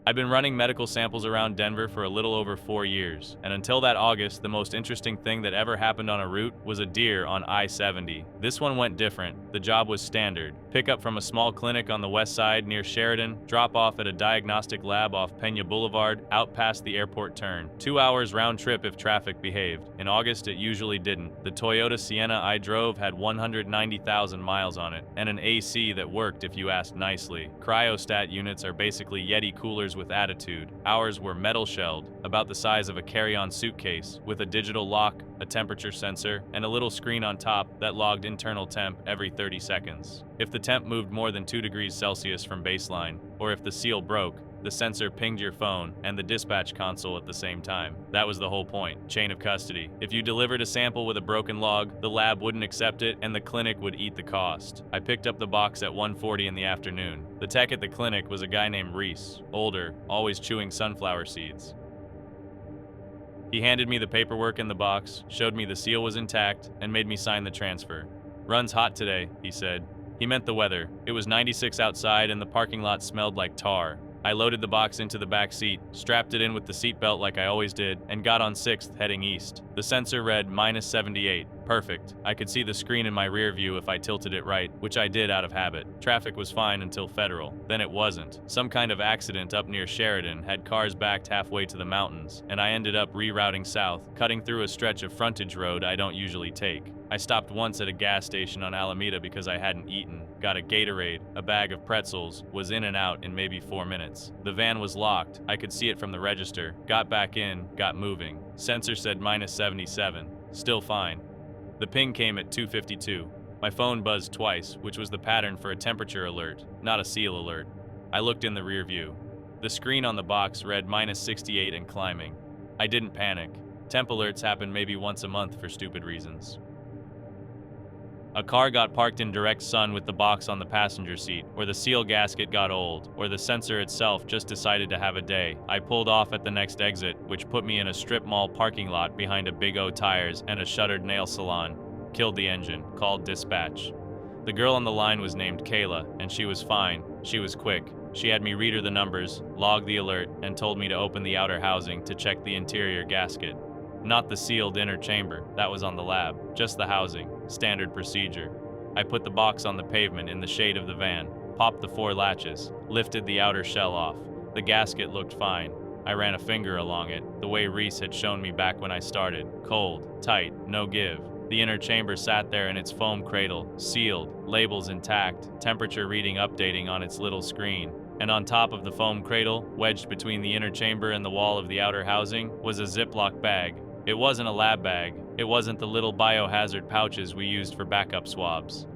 I've been running medical samples around Denver for a little over 4 years, and until that August, the most interesting thing that ever happened on a route was a deer on I-70. This one went different. The job was standard. Pick up from a small clinic on the west side near Sheridan, drop off at a diagnostic lab off Pena Boulevard, out past the airport turn. 2 hours round trip if traffic behaved. In August, it usually didn't. The Toyota Sienna I drove had 190,000 miles on it, and an AC that worked if you asked nicely. Cryostat units are basically Yeti coolers with attitude. Ours were metal shelled, about the size of a carry-on suitcase, with a digital lock, a temperature sensor, and a little screen on top that logged internal temp every 30 seconds. If the temp moved more than 2 degrees Celsius from baseline, or if the seal broke, the sensor pinged your phone and the dispatch console at the same time. That was the whole point. Chain of custody. If you delivered a sample with a broken log, the lab wouldn't accept it and the clinic would eat the cost. I picked up the box at 1:40 in the afternoon. The tech at the clinic was a guy named Reese, older, always chewing sunflower seeds. He handed me the paperwork in the box, showed me the seal was intact, and made me sign the transfer. "Run's hot today," he said. He meant the weather. It was 96 outside and the parking lot smelled like tar. I loaded the box into the back seat, strapped it in with the seatbelt like I always did, and got on 6th heading east. The sensor read -78. Perfect. I could see the screen in my rear view if I tilted it right, which I did out of habit. Traffic was fine until Federal. Then it wasn't. Some kind of accident up near Sheridan had cars backed halfway to the mountains, and I ended up rerouting south, cutting through a stretch of frontage road I don't usually take. I stopped once at a gas station on Alameda because I hadn't eaten, got a Gatorade, a bag of pretzels, was in and out in maybe 4 minutes. The van was locked. I could see it from the register. Got back in, got moving. Sensor said -77. Still fine. The ping came at 2:52. My phone buzzed twice, which was the pattern for a temperature alert, not a seal alert. I looked in the rear view. The screen on the box read -68 and climbing. I didn't panic. Temp alerts happen maybe once a month for stupid reasons. A car got parked in direct sun with the box on the passenger seat, or the seal gasket got old, or the sensor itself just decided to have a day. I pulled off at the next exit, which put me in a strip mall parking lot behind a Big O Tires and a shuttered nail salon. Killed the engine, called dispatch. The girl on the line was named Kayla, and she was fine. She was quick. She had me read her the numbers, log the alert, and told me to open the outer housing to check the interior gasket. Not the sealed inner chamber, that was on the lab, just the housing, standard procedure. I put the box on the pavement in the shade of the van, popped the 4 latches, lifted the outer shell off. The gasket looked fine. I ran a finger along it, the way Reese had shown me back when I started. Cold, tight, no give. The inner chamber sat there in its foam cradle, sealed, labels intact, temperature reading updating on its little screen. And on top of the foam cradle, wedged between the inner chamber and the wall of the outer housing, was a Ziploc bag. It wasn't a lab bag. It wasn't the little biohazard pouches we used for backup swabs.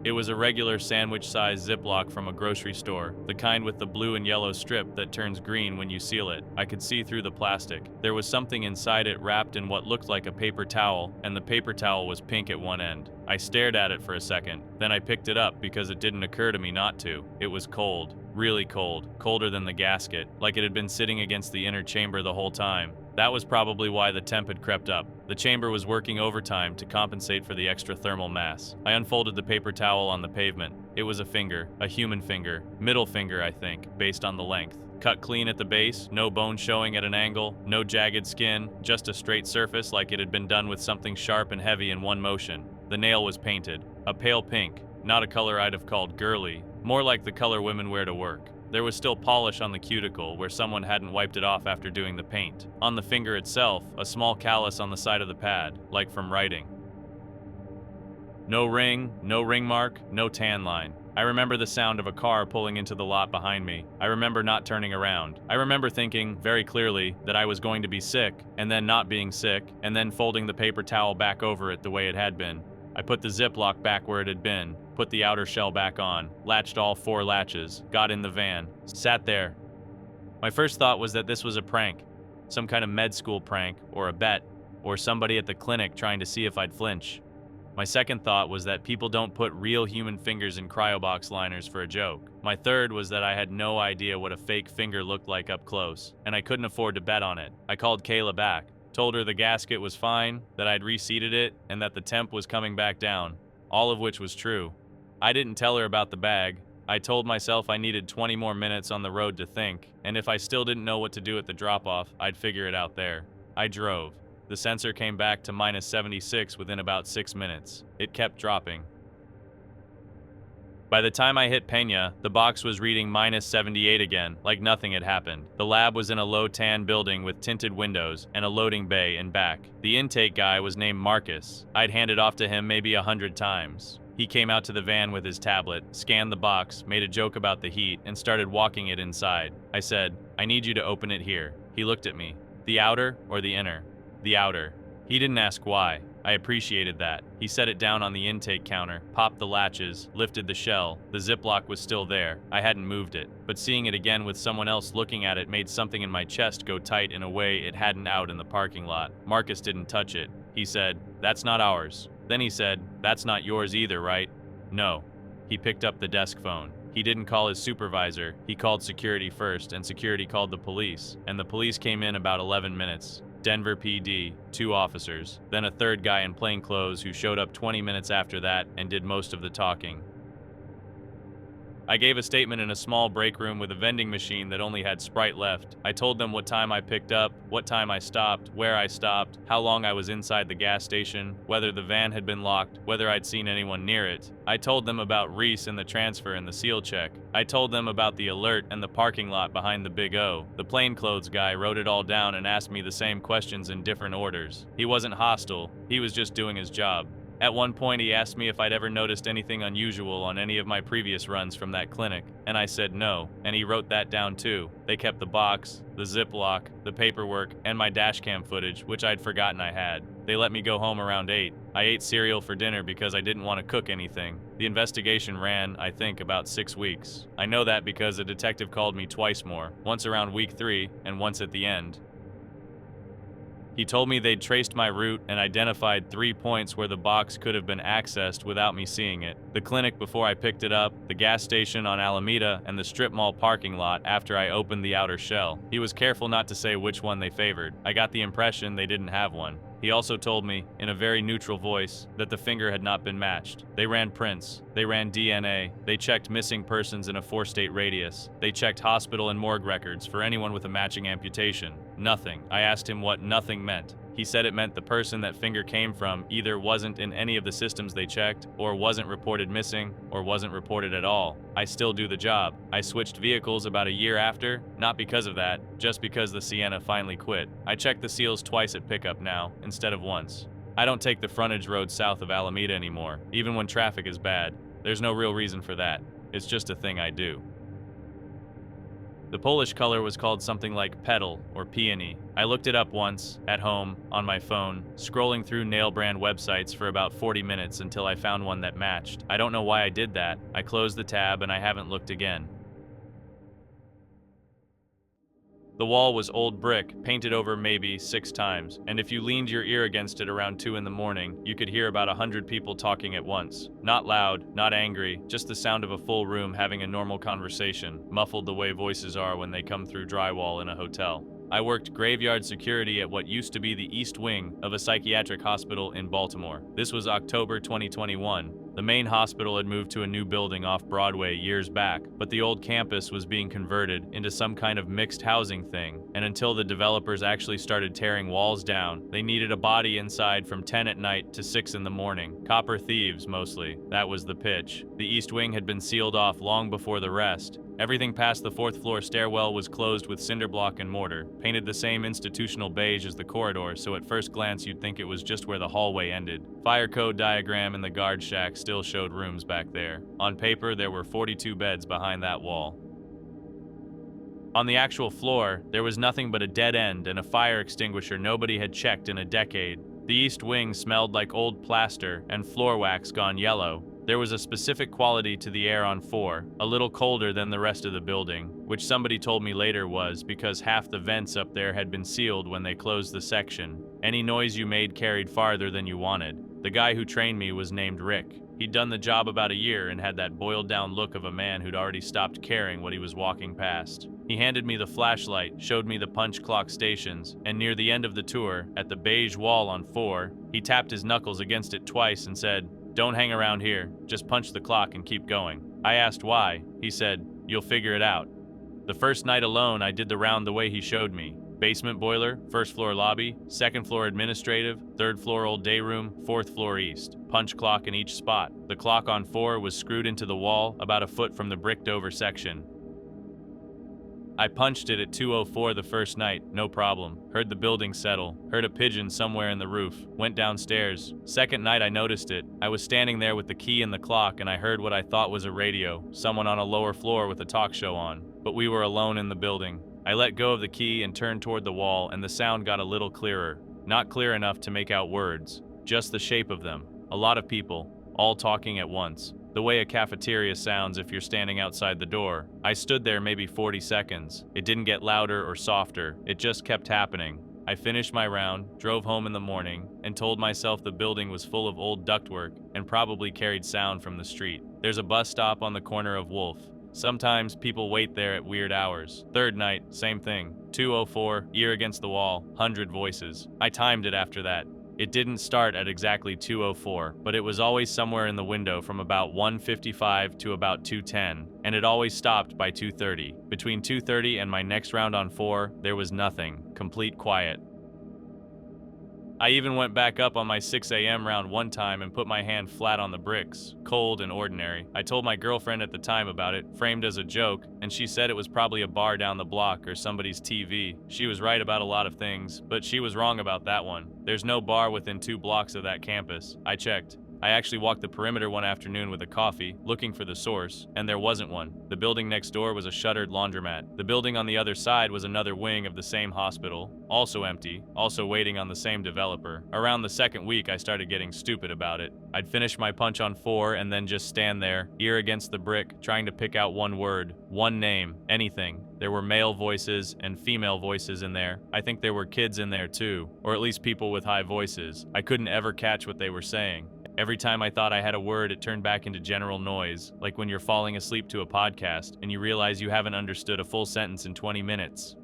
It was a regular sandwich-sized Ziploc from a grocery store, the kind with the blue and yellow strip that turns green when you seal it. I could see through the plastic. There was something inside it wrapped in what looked like a paper towel, and the paper towel was pink at one end. I stared at it for a second, then I picked it up because it didn't occur to me not to. It was cold, really cold, colder than the gasket, like it had been sitting against the inner chamber the whole time. That was probably why the temp had crept up. The chamber was working overtime to compensate for the extra thermal mass. I unfolded the paper towel on the pavement. It was a finger, a human finger, middle finger I think, based on the length. Cut clean at the base, no bone showing at an angle, no jagged skin, just a straight surface like it had been done with something sharp and heavy in one motion. The nail was painted, a pale pink, not a color I'd have called girly, more like the color women wear to work. There was still polish on the cuticle where someone hadn't wiped it off after doing the paint. On the finger itself, a small callus on the side of the pad, like from writing. No ring, no ring mark, no tan line. I remember the sound of a car pulling into the lot behind me. I remember not turning around. I remember thinking, very clearly, that I was going to be sick, and then not being sick, and then folding the paper towel back over it the way it had been. I put the Ziploc back where it had been, put the outer shell back on, latched all 4 latches, got in the van, sat there. My first thought was that this was a prank, some kind of med school prank, or a bet, or somebody at the clinic trying to see if I'd flinch. My second thought was that people don't put real human fingers in cryobox liners for a joke. My third was that I had no idea what a fake finger looked like up close, and I couldn't afford to bet on it. I called Kayla back, told her the gasket was fine, that I'd reseated it, and that the temp was coming back down, all of which was true. I didn't tell her about the bag. I told myself I needed 20 more minutes on the road to think, and if I still didn't know what to do at the drop-off, I'd figure it out there. I drove. The sensor came back to minus 76 within about 6 minutes. It kept dropping. By the time I hit Peña, the box was reading minus 78 again, like nothing had happened. The lab was in a low tan building with tinted windows and a loading bay in back. The intake guy was named Marcus. I'd handed off to him maybe 100 times. He came out to the van with his tablet, scanned the box, made a joke about the heat, and started walking it inside. I said, "I need you to open it here." He looked at me. "The outer or the inner?" "The outer." He didn't ask why. I appreciated that. He set it down on the intake counter, popped the latches, lifted the shell. The Ziploc was still there. I hadn't moved it. But seeing it again with someone else looking at it made something in my chest go tight in a way it hadn't out in the parking lot. Marcus didn't touch it. He said, "That's not ours." Then he said, "That's not yours either, right?" "No." He picked up the desk phone. He didn't call his supervisor. He called security first, and security called the police. And the police came in about 11 minutes. Denver PD, 2 officers, then a third guy in plain clothes who showed up 20 minutes after that and did most of the talking. I gave a statement in a small break room with a vending machine that only had Sprite left. I told them what time I picked up, what time I stopped, where I stopped, how long I was inside the gas station, whether the van had been locked, whether I'd seen anyone near it. I told them about Reese and the transfer and the seal check. I told them about the alert and the parking lot behind the Big O. The plainclothes guy wrote it all down and asked me the same questions in different orders. He wasn't hostile, he was just doing his job. At one point, he asked me if I'd ever noticed anything unusual on any of my previous runs from that clinic, and I said no, and he wrote that down too. They kept the box, the Ziploc, the paperwork, and my dashcam footage, which I'd forgotten I had. They let me go home around 8. I ate cereal for dinner because I didn't want to cook anything. The investigation ran, I think, about 6 weeks. I know that because a detective called me twice more, once around week 3 and once at the end. He told me they'd traced my route and identified 3 points where the box could have been accessed without me seeing it. The clinic before I picked it up, the gas station on Alameda, and the strip mall parking lot after I opened the outer shell. He was careful not to say which one they favored. I got the impression they didn't have one. He also told me, in a very neutral voice, that the finger had not been matched. They ran prints. They ran DNA. They checked missing persons in a 4-state radius. They checked hospital and morgue records for anyone with a matching amputation. Nothing. I asked him what nothing meant. He said it meant the person that finger came from either wasn't in any of the systems they checked, or wasn't reported missing, or wasn't reported at all. I still do the job. I switched vehicles about a year after, not because of that, just because the Sienna finally quit. I check the seals twice at pickup now, instead of once. I don't take the frontage road south of Alameda anymore, even when traffic is bad. There's no real reason for that. It's just a thing I do. The Polish color was called something like petal or peony. I looked it up once, at home, on my phone, scrolling through nail brand websites for about 40 minutes until I found one that matched. I don't know why I did that. I closed the tab and I haven't looked again. The wall was old brick, painted over maybe 6 times, and if you leaned your ear against it around 2 in the morning, you could hear about 100 people talking at once. Not loud, not angry, just the sound of a full room having a normal conversation, muffled the way voices are when they come through drywall in a hotel. I worked graveyard security at what used to be the East Wing of a psychiatric hospital in Baltimore. This was October 2021. The main hospital had moved to a new building off Broadway years back, but the old campus was being converted into some kind of mixed housing thing, and until the developers actually started tearing walls down, they needed a body inside from 10 at night to 6 in the morning. Copper thieves, mostly. That was the pitch. The East Wing had been sealed off long before the rest. Everything past the 4th floor stairwell was closed with cinder block and mortar, painted the same institutional beige as the corridor, so at first glance you'd think it was just where the hallway ended. Fire code diagram in the guard shack still showed rooms back there. On paper, there were 42 beds behind that wall. On the actual floor, there was nothing but a dead end and a fire extinguisher nobody had checked in a decade. The East Wing smelled like old plaster and floor wax gone yellow. There was a specific quality to the air on 4, a little colder than the rest of the building, which somebody told me later was because half the vents up there had been sealed when they closed the section. Any noise you made carried farther than you wanted. The guy who trained me was named Rick. He'd done the job about a year and had that boiled down look of a man who'd already stopped caring what he was walking past. He handed me the flashlight, showed me the punch clock stations, and near the end of the tour, at the beige wall on 4, he tapped his knuckles against it twice and said, "Don't hang around here, just punch the clock and keep going." I asked why. He said, "You'll figure it out." The first night alone, I did the round the way he showed me. Basement boiler, first floor lobby, second floor administrative, third floor old day room, fourth floor east. Punch clock in each spot. The clock on 4 was screwed into the wall about a foot from the bricked over section. I punched it at 2:04 the first night, no problem. Heard the building settle. Heard a pigeon somewhere in the roof. Went downstairs. Second night I noticed it. I was standing there with the key in the clock and I heard what I thought was a radio, someone on a lower floor with a talk show on. But we were alone in the building. I let go of the key and turned toward the wall and the sound got a little clearer. Not clear enough to make out words, just the shape of them. A lot of people, all talking at once. The way a cafeteria sounds if you're standing outside the door. I stood there maybe 40 seconds. It didn't get louder or softer. It just kept happening. I finished my round, drove home in the morning, and told myself the building was full of old ductwork and probably carried sound from the street. There's a bus stop on the corner of Wolf. Sometimes people wait there at weird hours. Third night, same thing. 2:04, ear against the wall, 100 voices. I timed it after that. It didn't start at exactly 2:04, but it was always somewhere in the window from about 1:55 to about 2:10, and it always stopped by 2:30. Between 2:30 and my next round on 4, there was nothing, complete quiet. I even went back up on my 6 a.m. round one time and put my hand flat on the bricks, cold and ordinary. I told my girlfriend at the time about it, framed as a joke, and she said it was probably a bar down the block or somebody's TV. She was right about a lot of things, but she was wrong about that one. There's no bar within 2 blocks of that campus. I checked. I actually walked the perimeter one afternoon with a coffee, looking for the source, and there wasn't one. The building next door was a shuttered laundromat. The building on the other side was another wing of the same hospital, also empty, also waiting on the same developer. Around the second week, I started getting stupid about it. I'd finish my punch on 4 and then just stand there, ear against the brick, trying to pick out one word, one name, anything. There were male voices and female voices in there. I think there were kids in there too, or at least people with high voices. I couldn't ever catch what they were saying. Every time I thought I had a word, it turned back into general noise, like when you're falling asleep to a podcast and you realize you haven't understood a full sentence in 20 minutes.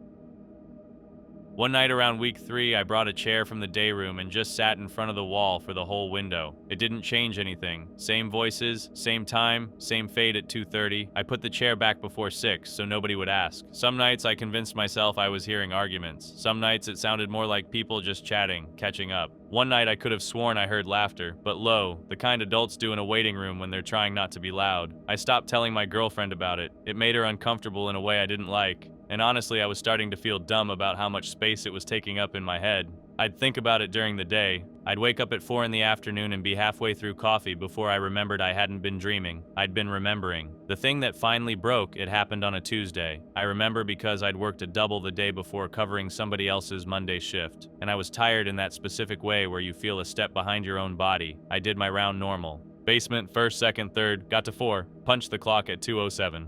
One night around week 3, I brought a chair from the day room and just sat in front of the wall for the whole window. It didn't change anything. Same voices, same time, same fade at 2:30. I put the chair back before 6 so nobody would ask. Some nights I convinced myself I was hearing arguments. Some nights it sounded more like people just chatting, catching up. One night I could have sworn I heard laughter, but low, the kind adults do in a waiting room when they're trying not to be loud. I stopped telling my girlfriend about it. It made her uncomfortable in a way I didn't like. And honestly, I was starting to feel dumb about how much space it was taking up in my head. I'd think about it during the day. I'd wake up at 4 in the afternoon and be halfway through coffee before I remembered I hadn't been dreaming. I'd been remembering. The thing that finally broke, it happened on a Tuesday. I remember because I'd worked a double the day before covering somebody else's Monday shift. And I was tired in that specific way where you feel a step behind your own body. I did my round normal. Basement, first, second, third, got to 4. Punched the clock at 2:07.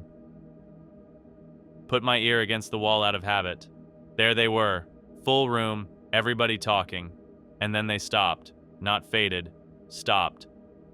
Put my ear against the wall out of habit. There they were. Full room, everybody talking. And then they stopped. Not faded. Stopped.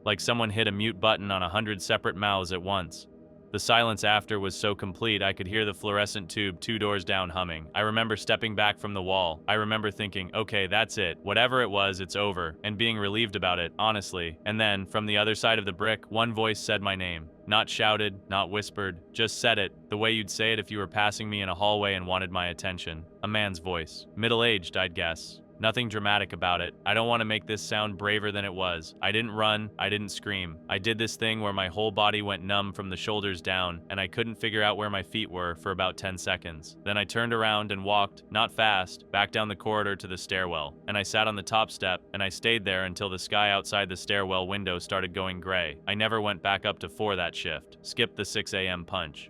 Like someone hit a mute button on 100 separate mouths at once. The silence after was so complete I could hear the fluorescent tube 2 doors down humming. I remember stepping back from the wall. I remember thinking, okay, that's it. Whatever it was, it's over. And being relieved about it, honestly. And then, from the other side of the brick, one voice said my name. Not shouted, not whispered, just said it, the way you'd say it if you were passing me in a hallway and wanted my attention. A man's voice. Middle-aged, I'd guess. Nothing dramatic about it. I don't want to make this sound braver than it was. I didn't run, I didn't scream. I did this thing where my whole body went numb from the shoulders down, and I couldn't figure out where my feet were for about 10 seconds. Then I turned around and walked, not fast, back down the corridor to the stairwell. And I sat on the top step, and I stayed there until the sky outside the stairwell window started going gray. I never went back up to 4 that shift. Skipped the 6 a.m. punch.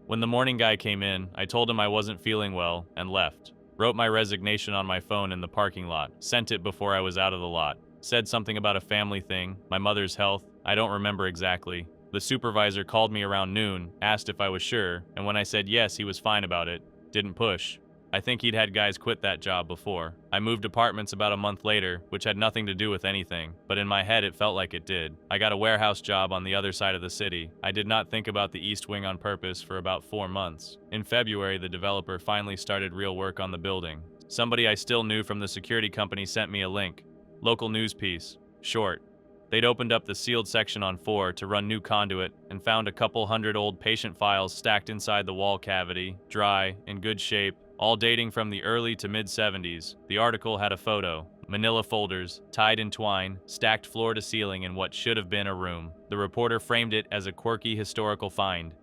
When the morning guy came in, I told him I wasn't feeling well, and left. Wrote my resignation on my phone in the parking lot. Sent it before I was out of the lot. Said something about a family thing, my mother's health. I don't remember exactly. The supervisor called me around noon, asked if I was sure, and when I said yes, he was fine about it. Didn't push. I think he'd had guys quit that job before. I moved apartments about a month later, which had nothing to do with anything, but in my head it felt like it did. I got a warehouse job on the other side of the city. I did not think about the East Wing on purpose for about 4 months. In February, the developer finally started real work on the building. Somebody I still knew from the security company sent me a link. Local news piece. Short. They'd opened up the sealed section on 4 to run new conduit and found a couple hundred old patient files stacked inside the wall cavity, dry, in good shape, all dating from the early to mid-70s. The article had a photo. Manila folders, tied in twine, stacked floor to ceiling in what should have been a room. The reporter framed it as a quirky historical find.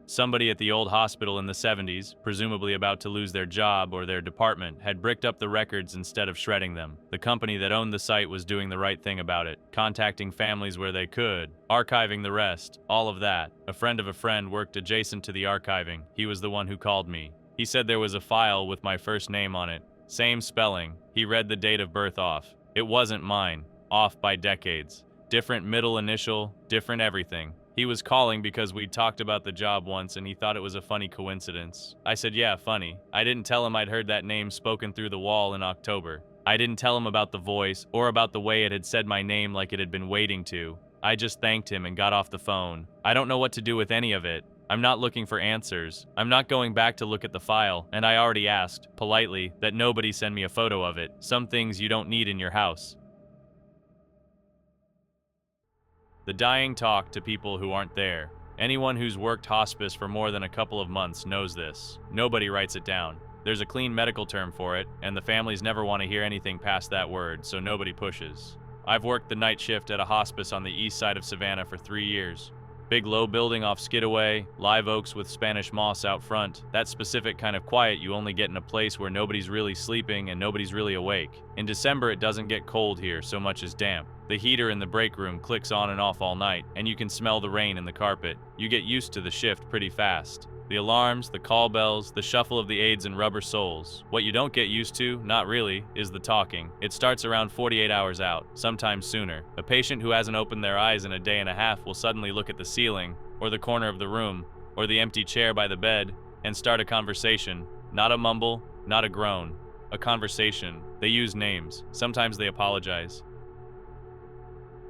Somebody at the old hospital in the 70s, presumably about to lose their job or their department, had bricked up the records instead of shredding them. The company that owned the site was doing the right thing about it, contacting families where they could, archiving the rest, all of that. A friend of a friend worked adjacent to the archiving. He was the one who called me. He said there was a file with my first name on it. Same spelling. He read the date of birth off. It wasn't mine. Off by decades. Different middle initial, different everything. He was calling because we'd talked about the job once and he thought it was a funny coincidence. I said, yeah, funny. I didn't tell him I'd heard that name spoken through the wall in October. I didn't tell him about the voice or about the way it had said my name like it had been waiting to. I just thanked him and got off the phone. I don't know what to do with any of it. I'm not looking for answers. I'm not going back to look at the file, and I already asked, politely, that nobody send me a photo of it. Some things you don't need in your house. The dying talk to people who aren't there. Anyone who's worked hospice for more than a couple of months knows this. Nobody writes it down. There's a clean medical term for it, and the families never want to hear anything past that word, so nobody pushes. I've worked the night shift at a hospice on the east side of Savannah for 3 years. Big low building off Skidaway, live oaks with Spanish moss out front. That specific kind of quiet you only get in a place where nobody's really sleeping and nobody's really awake. In December it doesn't get cold here so much as damp. The heater in the break room clicks on and off all night, and you can smell the rain in the carpet. You get used to the shift pretty fast. The alarms, the call bells, the shuffle of the aides and rubber soles. What you don't get used to, not really, is the talking. It starts around 48 hours out, sometimes sooner. A patient who hasn't opened their eyes in a day and a half will suddenly look at the ceiling, or the corner of the room, or the empty chair by the bed, and start a conversation. Not a mumble, not a groan. A conversation. They use names. Sometimes they apologize.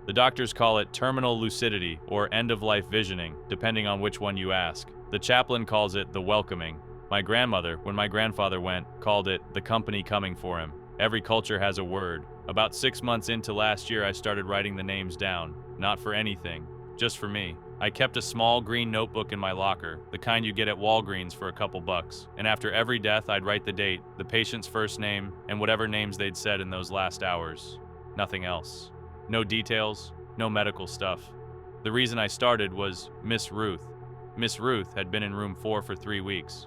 The doctors call it terminal lucidity or end-of-life visioning, depending on which one you ask. The chaplain calls it the welcoming. My grandmother, when my grandfather went, called it the company coming for him. Every culture has a word. About 6 months into last year, I started writing the names down. Not for anything, just for me. I kept a small green notebook in my locker, the kind you get at Walgreens for a couple bucks. And after every death, I'd write the date, the patient's first name, and whatever names they'd said in those last hours. Nothing else. No details, no medical stuff. The reason I started was Miss Ruth. Miss Ruth had been in room 4 for 3 weeks.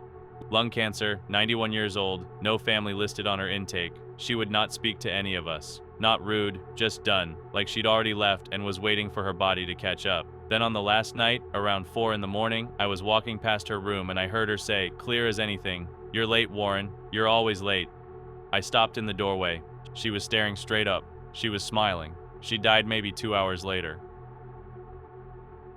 Lung cancer, 91 years old, no family listed on her intake. She would not speak to any of us. Not rude, just done, like she'd already left and was waiting for her body to catch up. Then on the last night, around 4 in the morning, I was walking past her room and I heard her say, clear as anything, "You're late, Warren. You're always late." I stopped in the doorway. She was staring straight up. She was smiling. She died maybe 2 hours later.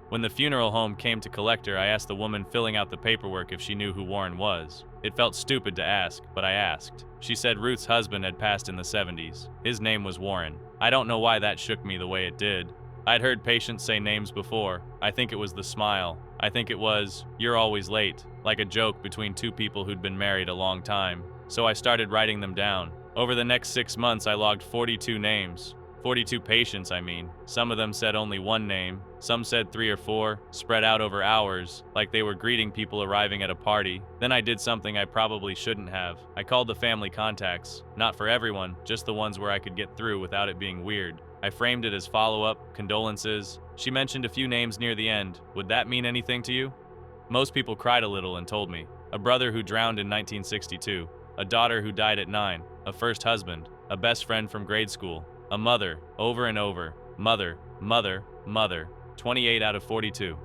When the funeral home came to collect her, I asked the woman filling out the paperwork if she knew who Warren was. It felt stupid to ask, but I asked. She said Ruth's husband had passed in the 70s. His name was Warren. I don't know why that shook me the way it did. I'd heard patients say names before. I think it was the smile. I think it was, "You're always late," like a joke between two people who'd been married a long time. So I started writing them down. Over the next 6 months, I logged 42 names. 42 patients, I mean. Some of them said only one name. Some said 3 or 4, spread out over hours, like they were greeting people arriving at a party. Then I did something I probably shouldn't have. I called the family contacts. Not for everyone, just the ones where I could get through without it being weird. I framed it as follow-up, condolences. She mentioned a few names near the end. Would that mean anything to you? Most people cried a little and told me. A brother who drowned in 1962. A daughter who died at 9. A first husband. A best friend from grade school. A mother, over and over. Mother, mother, mother. 28 out of 42.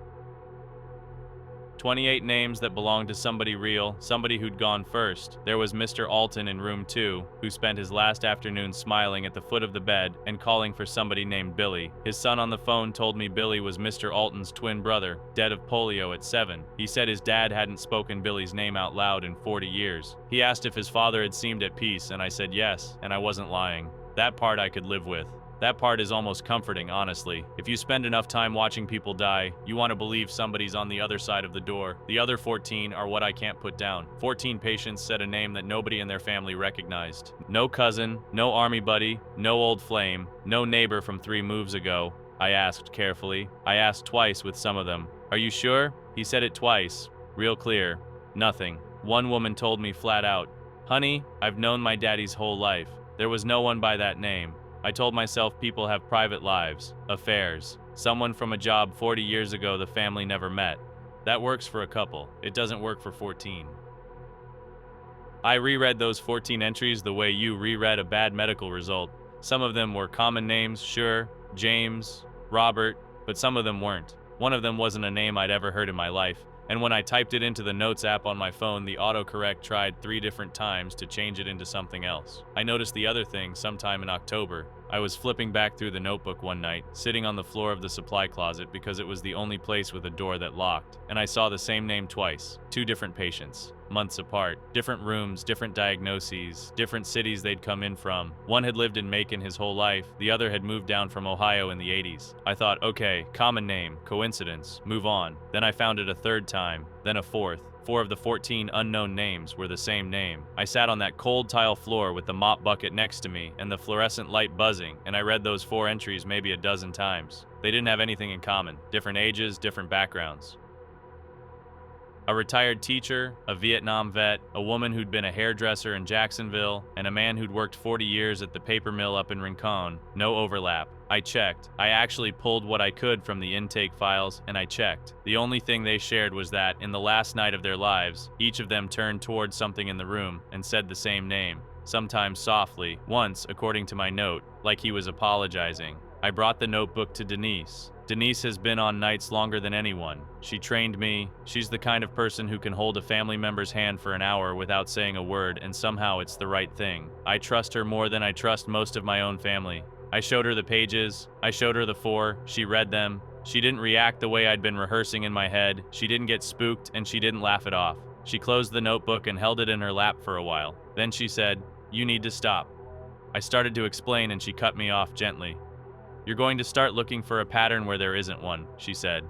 28 names that belonged to somebody real, somebody who'd gone first. There was Mr. Alton in room 2, who spent his last afternoon smiling at the foot of the bed and calling for somebody named Billy. His son on the phone told me Billy was Mr. Alton's twin brother, dead of polio at 7. He said his dad hadn't spoken Billy's name out loud in 40 years. He asked if his father had seemed at peace, and I said yes, and I wasn't lying. That part I could live with. That part is almost comforting, honestly. If you spend enough time watching people die, you want to believe somebody's on the other side of the door. The other 14 are what I can't put down. 14 patients said a name that nobody in their family recognized. No cousin, no army buddy, no old flame, no neighbor from 3 moves ago. I asked carefully. I asked twice with some of them. Are you sure? He said it twice. Real clear. Nothing. One woman told me flat out, "Honey, I've known my daddy's whole life. There was no one by that name." I told myself people have private lives, affairs. Someone from a job 40 years ago the family never met. That works for a couple. It doesn't work for 14. I reread those 14 entries the way you reread a bad medical result. Some of them were common names, sure, James, Robert, but some of them weren't. One of them wasn't a name I'd ever heard in my life, and when I typed it into the Notes app on my phone, the autocorrect tried 3 different times to change it into something else. I noticed the other thing sometime in October. I was flipping back through the notebook one night, sitting on the floor of the supply closet because it was the only place with a door that locked, and I saw the same name twice, 2 different patients. Months apart, different rooms, different diagnoses, different cities they'd come in from. One had lived in Macon his whole life, the other had moved down from Ohio in the 80s. I thought, okay, common name, coincidence, move on. Then I found it a 3rd time, then a 4th. 4 of the 14 unknown names were the same name. I sat on that cold tile floor with the mop bucket next to me and the fluorescent light buzzing, and I read those 4 entries maybe a dozen times. They didn't have anything in common. Different ages, different backgrounds. A retired teacher, a Vietnam vet, a woman who'd been a hairdresser in Jacksonville, and a man who'd worked 40 years at the paper mill up in Rincon. No overlap. I checked. I actually pulled what I could from the intake files, and I checked. The only thing they shared was that, in the last night of their lives, each of them turned towards something in the room and said the same name, sometimes softly, once, according to my note, like he was apologizing. I brought the notebook to Denise. Denise has been on nights longer than anyone. She trained me. She's the kind of person who can hold a family member's hand for an hour without saying a word, and somehow it's the right thing. I trust her more than I trust most of my own family. I showed her the pages. I showed her the 4. She read them. She didn't react the way I'd been rehearsing in my head. She didn't get spooked, and she didn't laugh it off. She closed the notebook and held it in her lap for a while. Then she said, "You need to stop." I started to explain, and she cut me off gently. "You're going to start looking for a pattern where there isn't one," she said.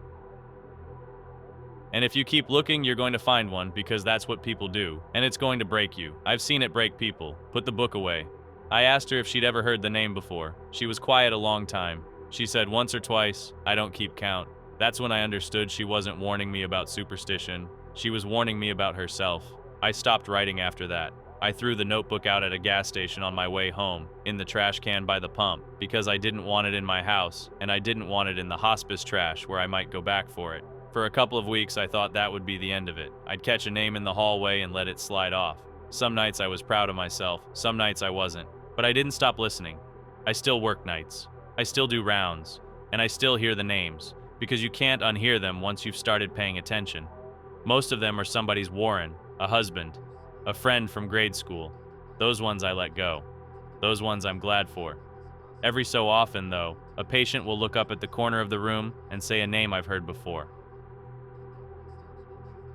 "And if you keep looking, you're going to find one, because that's what people do. And it's going to break you. I've seen it break people. Put the book away." I asked her if she'd ever heard the name before. She was quiet a long time. She said once or twice. I don't keep count. That's when I understood she wasn't warning me about superstition. She was warning me about herself. I stopped writing after that. I threw the notebook out at a gas station on my way home, in the trash can by the pump, because I didn't want it in my house, and I didn't want it in the hospice trash where I might go back for it. For a couple of weeks, I thought that would be the end of it. I'd catch a name in the hallway and let it slide off. Some nights I was proud of myself, some nights I wasn't. But I didn't stop listening. I still work nights. I still do rounds. And I still hear the names, because you can't unhear them once you've started paying attention. Most of them are somebody's Warren, a husband, a friend from grade school. Those ones I let go. Those ones I'm glad for. Every so often, though, a patient will look up at the corner of the room and say a name I've heard before.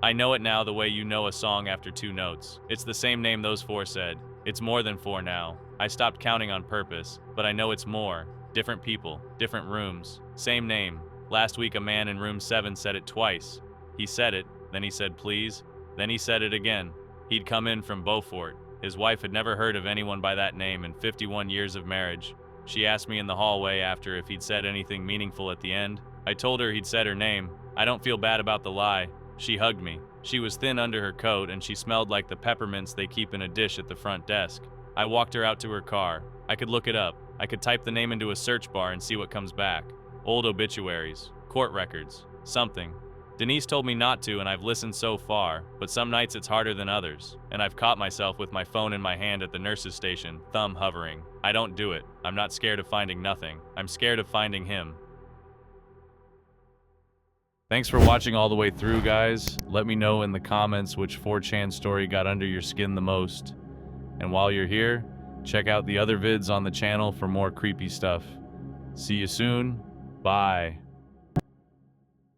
I know it now the way you know a song after 2 notes. It's the same name those 4 said. It's more than 4 now. I stopped counting on purpose, but I know it's more. Different people, different rooms, same name. Last week a man in room 7 said it twice. He said it, then he said please, then he said it again. He'd come in from Beaufort. His wife had never heard of anyone by that name in 51 years of marriage. She asked me in the hallway after if he'd said anything meaningful at the end. I told her he'd said her name. I don't feel bad about the lie. She hugged me. She was thin under her coat and she smelled like the peppermints they keep in a dish at the front desk. I walked her out to her car. I could look it up. I could type the name into a search bar and see what comes back. Old obituaries, court records, something. Denise told me not to, and I've listened so far, but some nights it's harder than others, and I've caught myself with my phone in my hand at the nurse's station, thumb hovering. I don't do it. I'm not scared of finding nothing. I'm scared of finding him. Thanks for watching all the way through, guys. Let me know in the comments which 4chan story got under your skin the most. And while you're here, check out the other vids on the channel for more creepy stuff. See you soon. Bye.